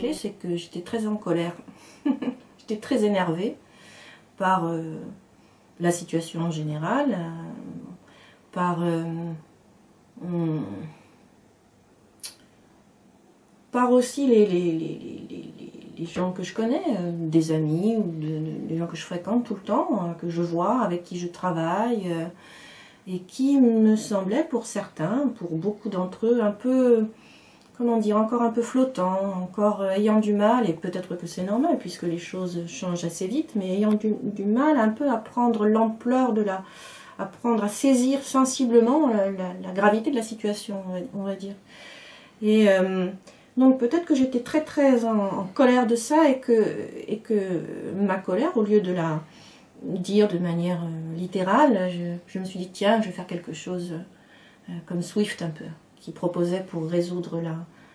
clé, c'est que j'étais très en colère. J'étais très énervée par la situation en général, par aussi les gens que je connais, des amis ou des gens que je fréquente tout le temps, que je vois, avec qui je travaille, et qui me semblaient pour certains, pour beaucoup d'entre eux, un peu, comment dire, encore un peu flottants, encore ayant du mal, et peut-être que c'est normal puisque les choses changent assez vite, mais ayant du mal un peu à prendre l'ampleur de à saisir sensiblement la gravité de la situation, on va dire. Et donc peut-être que j'étais très en colère de ça et que ma colère, au lieu de la dire de manière littérale, je me suis dit tiens, je vais faire quelque chose comme Swift un peu, qui proposait pour résoudre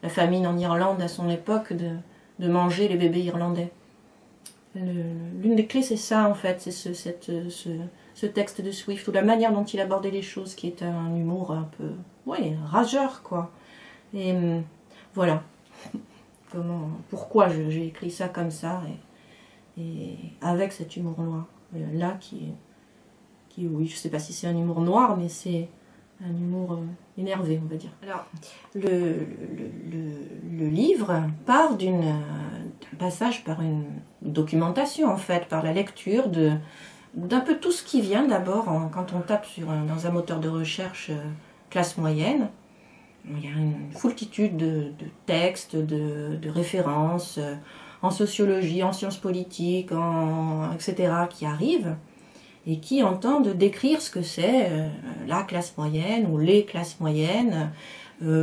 la famine en Irlande à son époque de manger les bébés irlandais. L'une des clés c'est ça en fait, c'est ce texte de Swift, ou la manière dont il abordait les choses, qui est un humour un peu, ouais, rageur quoi. Et voilà pourquoi j'ai écrit ça comme ça, et avec cet humour noir là qui oui, je sais pas si c'est un humour noir, mais c'est un humour énervé, on va dire. Alors le livre part d'un passage par une documentation en fait, par la lecture d'un peu tout ce qui vient d'abord quand on tape dans un moteur de recherche classe moyenne. Il y a une foultitude de textes, de références en sociologie, en sciences politiques, etc. qui arrivent et qui entendent décrire ce que c'est la classe moyenne ou les classes moyennes.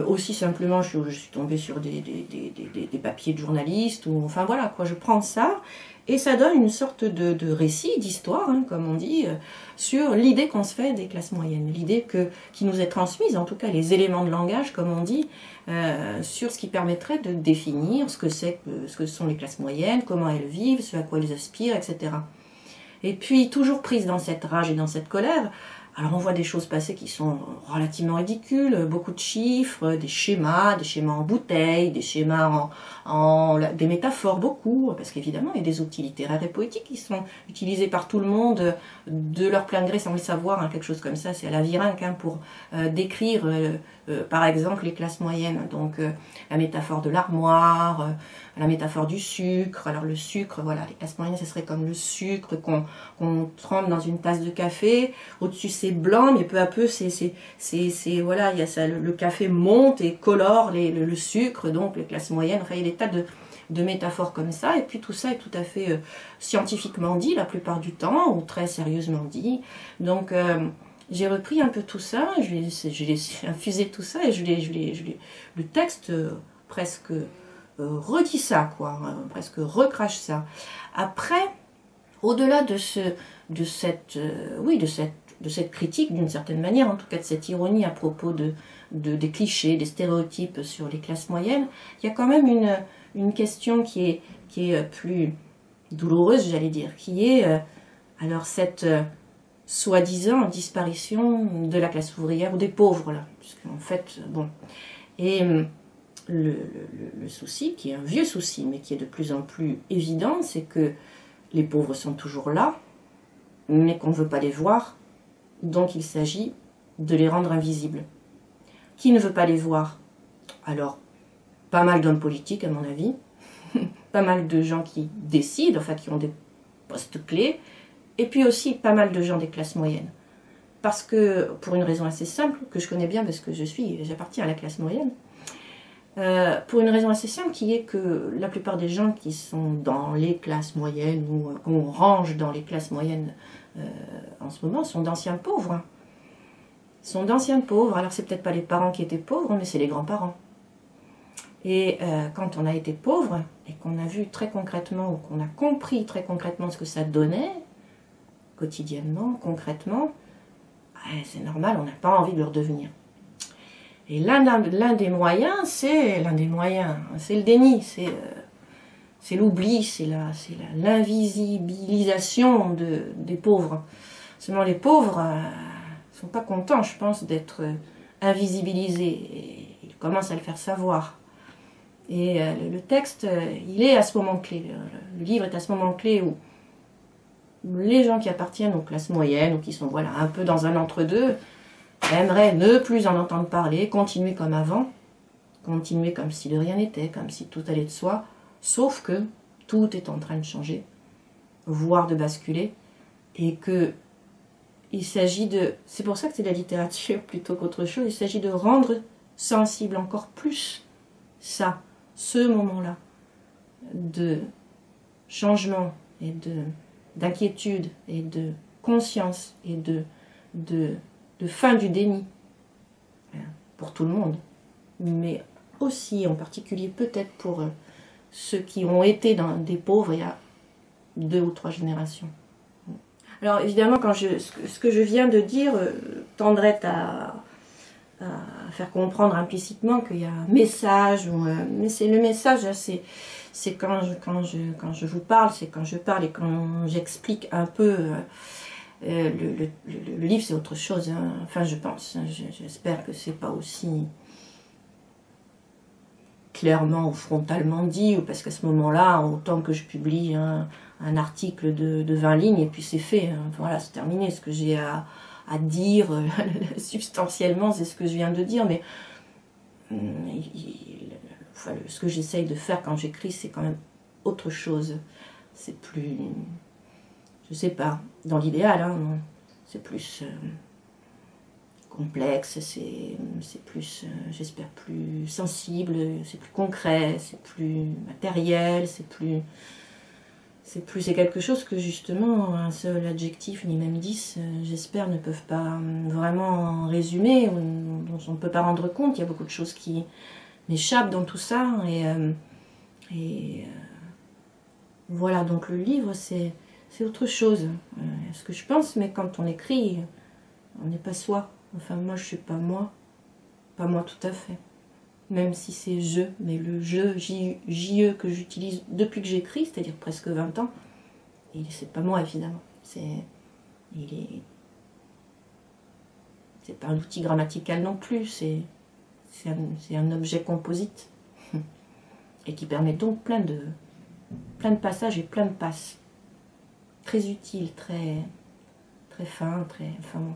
Aussi simplement, je suis tombée sur des papiers de journalistes, ou enfin voilà quoi, je prends ça et ça donne une sorte de récit, d'histoire, hein, comme on dit, sur l'idée qu'on se fait des classes moyennes, l'idée qui nous est transmise, en tout cas les éléments de langage, comme on dit, sur ce qui permettrait de définir ce que sont les classes moyennes, comment elles vivent, ce à quoi elles aspirent, etc. Et puis, toujours prise dans cette rage et dans cette colère, alors on voit des choses passer qui sont relativement ridicules, beaucoup de chiffres, des schémas en bouteilles, des schémas des métaphores, beaucoup, parce qu'évidemment il y a des outils littéraires et poétiques qui sont utilisés par tout le monde de leur plein gré sans le savoir, hein, quelque chose comme ça, c'est à la Virenque, hein, pour décrire par exemple les classes moyennes, donc la métaphore de l'armoire, la métaphore du sucre. Alors le sucre, voilà, les classes moyennes, ce serait comme le sucre qu'on trempe dans une tasse de café, au-dessus c'est blanc, mais peu à peu voilà, il y a ça, le café monte et colore le sucre, donc les classes moyennes, enfin il y a des tas de métaphores comme ça, et puis tout ça est tout à fait scientifiquement dit la plupart du temps, ou très sérieusement dit. Donc j'ai repris un peu tout ça, je l'ai infusé tout ça, et le texte presque redit ça, quoi, presque recrache ça. Après, au-delà de cette critique, d'une certaine manière, en tout cas de cette ironie à propos des clichés, des stéréotypes sur les classes moyennes, il y a quand même une question qui est plus douloureuse, j'allais dire, qui est alors cette soi-disant disparition de la classe ouvrière ou des pauvres, là, puisqu'en fait, bon, et le souci, qui est un vieux souci, mais qui est de plus en plus évident, c'est que les pauvres sont toujours là, mais qu'on ne veut pas les voir, donc il s'agit de les rendre invisibles. Qui ne veut pas les voir? Alors, pas mal d'hommes politiques, à mon avis, pas mal de gens qui décident, enfin qui ont des postes clés, et puis aussi pas mal de gens des classes moyennes. Parce que, pour une raison assez simple, que je connais bien parce que j'appartiens à la classe moyenne, pour une raison assez simple qui est que la plupart des gens qui sont dans les classes moyennes ou qu'on range dans les classes moyennes en ce moment sont d'anciens pauvres. Hein. Sont d'anciens pauvres. Alors c'est peut-être pas les parents qui étaient pauvres, mais c'est les grands-parents. Et quand on a été pauvre et qu'on a vu très concrètement ou qu'on a compris très concrètement ce que ça donnait, quotidiennement, concrètement, c'est normal, on n'a pas envie de le redevenir. Et l'un des moyens, c'est le déni, c'est l'oubli, c'est l'invisibilisation des pauvres. Seulement les pauvres ne sont pas contents, je pense, d'être invisibilisés. Et ils commencent à le faire savoir. Et le texte, il est à ce moment clé. Le livre est à ce moment clé où les gens qui appartiennent aux classes moyennes ou qui sont voilà, un peu dans un entre-deux aimeraient ne plus en entendre parler, continuer comme avant, continuer comme si de rien n'était, comme si tout allait de soi, sauf que tout est en train de changer, voire de basculer, et que il s'agit de... C'est pour ça que c'est de la littérature plutôt qu'autre chose, il s'agit de rendre sensible encore plus ça, ce moment-là, de changement et d'inquiétude et de conscience et de fin du déni pour tout le monde, mais aussi en particulier peut-être pour ceux qui ont été des pauvres il y a 2 ou 3 générations. Alors évidemment, ce que je viens de dire tendrait à faire comprendre implicitement qu'il y a un message, mais c'est le message, c'est quand je vous parle, c'est quand je parle et quand j'explique un peu. Le livre, c'est autre chose, hein. Enfin je pense, hein, j'espère que c'est pas aussi clairement ou frontalement dit, ou parce qu'à ce moment-là, autant que je publie un article de 20 lignes et puis c'est fait, hein. Voilà, c'est terminé. Ce que j'ai à dire substantiellement, c'est ce que je viens de dire, mais enfin, ce que j'essaye de faire quand j'écris, c'est quand même autre chose. C'est plus, je sais pas, dans l'idéal, hein, c'est plus complexe, c'est plus, j'espère, plus sensible, c'est plus concret, c'est plus matériel, c'est quelque chose que justement un seul adjectif, ni même 10, j'espère, ne peuvent pas vraiment résumer, dont on ne peut pas rendre compte. Il y a beaucoup de choses qui m'échappent dans tout ça, et voilà, donc le livre, c'est autre chose, ce que je pense, mais quand on écrit, on n'est pas soi. Enfin, moi, je suis pas moi tout à fait. Même si c'est je, mais le je, J-E que j'utilise depuis que j'écris, c'est-à-dire presque 20 ans, c'est pas moi, évidemment. C'est pas un outil grammatical non plus, c'est un objet composite. Et qui permet donc plein de passages et plein de passes. Très utiles, très fins, enfin bon.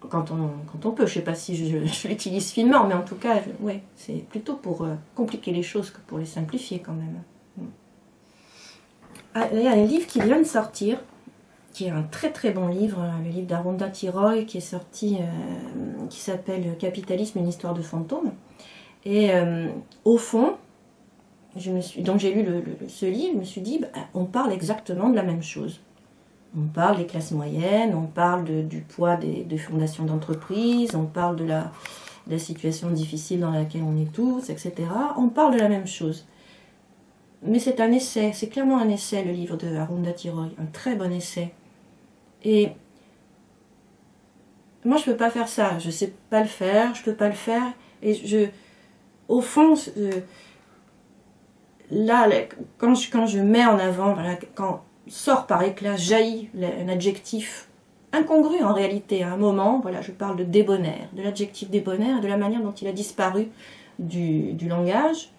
Quand on peut, je sais pas si je l'utilise finement, mais en tout cas, ouais, c'est plutôt pour compliquer les choses que pour les simplifier quand même. Ah, il y a un livre qui vient de sortir, qui est un très très bon livre, le livre d'Arundhati Roy, qui est sorti, qui s'appelle Capitalisme, une histoire de fantômes. Et au fond, donc j'ai lu ce livre, je me suis dit, bah, on parle exactement de la même chose. On parle des classes moyennes, on parle du poids des fondations d'entreprise, on parle de la situation difficile dans laquelle on est tous, etc. On parle de la même chose. Mais c'est un essai, c'est clairement un essai, le livre de Arundhati Roy, un très bon essai. Et moi, je ne peux pas faire ça, je ne sais pas le faire, je ne peux pas le faire. Et au fond, là, quand je mets en avant, voilà, quand sort par éclat, jaillit un adjectif incongru en réalité, à un moment, voilà, je parle de débonnaire, de l'adjectif débonnaire, de la manière dont il a disparu du langage,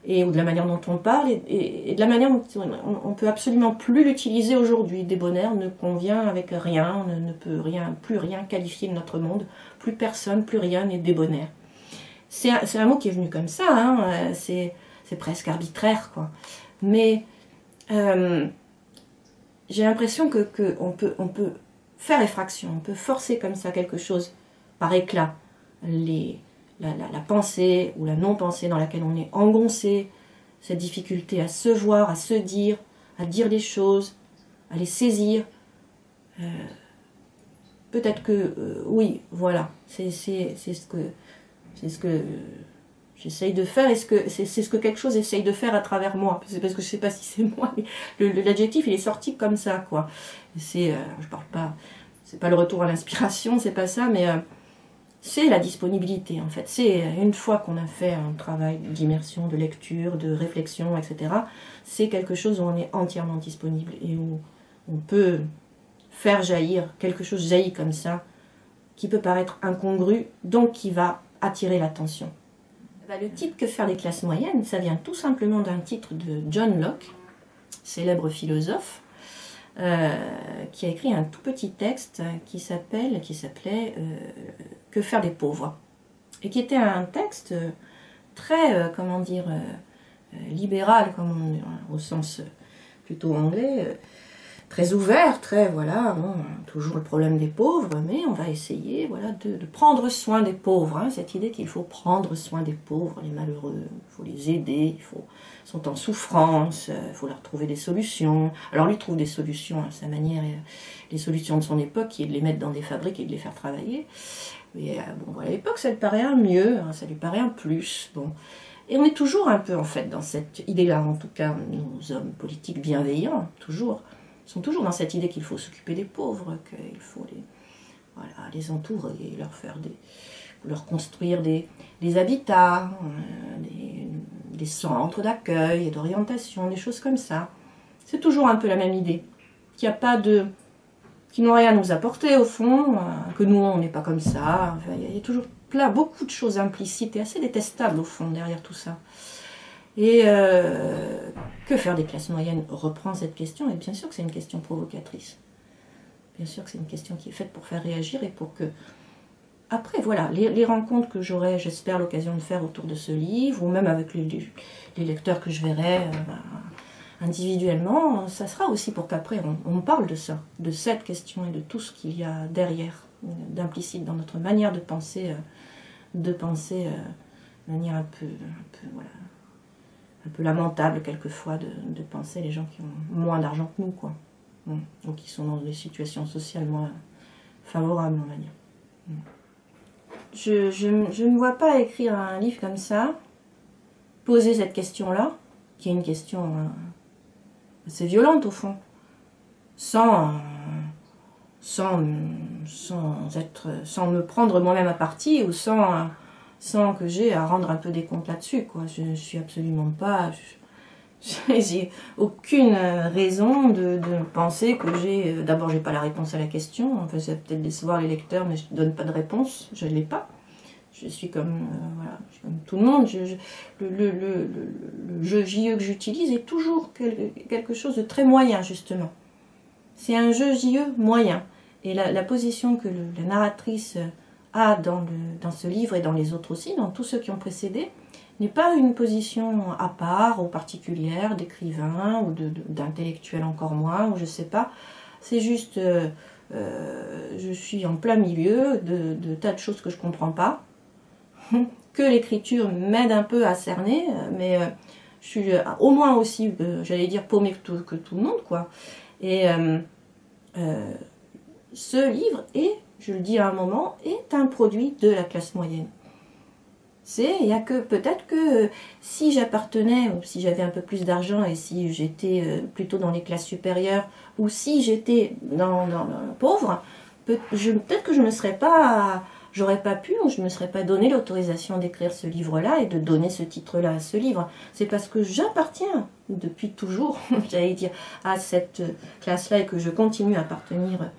ou de la manière dont on parle, et de la manière dont on ne peut absolument plus l'utiliser aujourd'hui. Débonnaire ne convient avec rien, on ne peut plus rien qualifier de notre monde, plus personne, plus rien n'est débonnaire. C'est un mot qui est venu comme ça, hein, c'est presque arbitraire, quoi. Mais j'ai l'impression qu'on peut faire effraction, on peut forcer comme ça quelque chose par éclat. La pensée ou la non-pensée dans laquelle on est engoncé, cette difficulté à se voir, à se dire, à dire les choses, à les saisir. Peut-être que, oui, voilà, c'est ce que j'essaye de faire, et c'est ce que quelque chose essaye de faire à travers moi. C'est parce que je ne sais pas si c'est moi, mais l'adjectif, il est sorti comme ça, quoi. Je parle pas, c'est pas le retour à l'inspiration, c'est pas ça, mais c'est la disponibilité, en fait. C'est une fois qu'on a fait un travail d'immersion, de lecture, de réflexion, etc., c'est quelque chose où on est entièrement disponible et où on peut faire jaillir, quelque chose jaillit comme ça, qui peut paraître incongru, donc qui va attirer l'attention. Le titre « Que faire des classes moyennes », ça vient tout simplement d'un titre de John Locke, célèbre philosophe, qui a écrit un tout petit texte qui s'appelait « Que faire des pauvres » et qui était un texte très, comment dire, libéral, au sens plutôt anglais, très ouvert, très, voilà, bon, toujours le problème des pauvres, mais on va essayer, voilà, de prendre soin des pauvres, hein, cette idée qu'il faut prendre soin des pauvres, les malheureux, il faut les aider, ils sont en souffrance, il faut leur trouver des solutions. Alors lui trouve des solutions à sa manière, les solutions de son époque, qui est de les mettre dans des fabriques et de les faire travailler. Mais bon, à l'époque, ça lui paraît un mieux, hein, ça lui paraît un plus, bon. Et on est toujours un peu, en fait, dans cette idée-là, en tout cas, nos hommes politiques bienveillants, sont toujours dans cette idée qu'il faut s'occuper des pauvres, qu'il faut les entourer, leur construire des habitats, des centres d'accueil et d'orientation, des choses comme ça. C'est toujours un peu la même idée, qui n'ont rien à nous apporter au fond, que nous on n'est pas comme ça. Enfin, il y a toujours beaucoup de choses implicites et assez détestables au fond derrière tout ça. Et que faire des classes moyennes reprend cette question, et bien sûr que c'est une question provocatrice. Bien sûr que c'est une question qui est faite pour faire réagir et pour que... Après, voilà, les rencontres que j'aurai, j'espère, l'occasion de faire autour de ce livre, ou même avec les lecteurs que je verrai individuellement, ça sera aussi pour qu'après on parle de ça, de cette question et de tout ce qu'il y a derrière, d'implicite dans notre manière de penser de manière un peu voilà, un peu lamentable quelquefois de penser les gens qui ont moins d'argent que nous, quoi. Ou qui sont dans des situations sociales moins favorables, on va dire. Je ne me vois pas écrire un livre comme ça, poser cette question-là, qui est une question assez violente au fond, sans me prendre moi-même à partie, ou sans que j'ai à rendre un peu des comptes là-dessus, quoi. Je ne suis absolument pas... J'ai aucune raison de penser que j'ai... D'abord, j'ai pas la réponse à la question. Enfin, ça va peut-être décevoir les lecteurs, mais je ne donne pas de réponse. Je ne l'ai pas. Je suis comme, voilà, je suis comme tout le monde. Le jeu JE que j'utilise est toujours quelque chose de très moyen, justement. C'est un jeu JE moyen. Et la position que la narratrice a dans ce livre et dans les autres aussi, dans tous ceux qui ont précédé, n'est pas une position à part ou particulière d'écrivain ou d'intellectuel encore moins, ou je sais pas. C'est juste, je suis en plein milieu de tas de choses que je comprends pas, que l'écriture m'aide un peu à cerner, mais je suis au moins aussi, j'allais dire, paumée que tout le monde, quoi. Et ce livre est, je le dis à un moment, est un produit de la classe moyenne. Il y a que peut-être que si j'appartenais, ou si j'avais un peu plus d'argent, et si j'étais plutôt dans les classes supérieures, ou si j'étais dans pauvre, peut-être que je me serais pas, j'aurais pas pu, ou je me serais pas donné l'autorisation d'écrire ce livre-là et de donner ce titre-là à ce livre. C'est parce que j'appartiens depuis toujours, j'allais dire, à cette classe-là et que je continue à appartenir,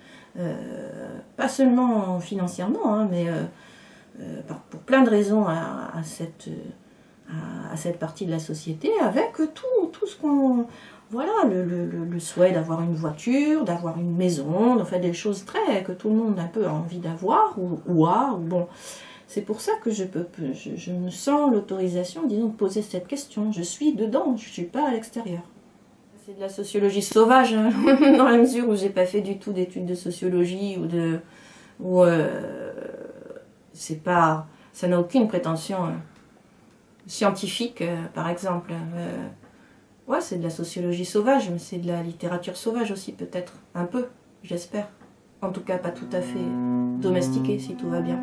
pas seulement financièrement, hein, mais pour plein de raisons à cette partie de la société, avec tout ce qu'on... Voilà, le souhait d'avoir une voiture, d'avoir une maison, enfin des choses que tout le monde un peu a envie d'avoir, ou bon. C'est pour ça que je me sens l'autorisation, disons, de poser cette question. Je suis dedans, je ne suis pas à l'extérieur. C'est de la sociologie sauvage, hein, dans la mesure où j'ai pas fait du tout d'études de sociologie, c'est pas, ça n'a aucune prétention scientifique, par exemple. Ouais, c'est de la sociologie sauvage, mais c'est de la littérature sauvage aussi, peut-être. Un peu, j'espère. En tout cas, pas tout à fait domestiquée, si tout va bien.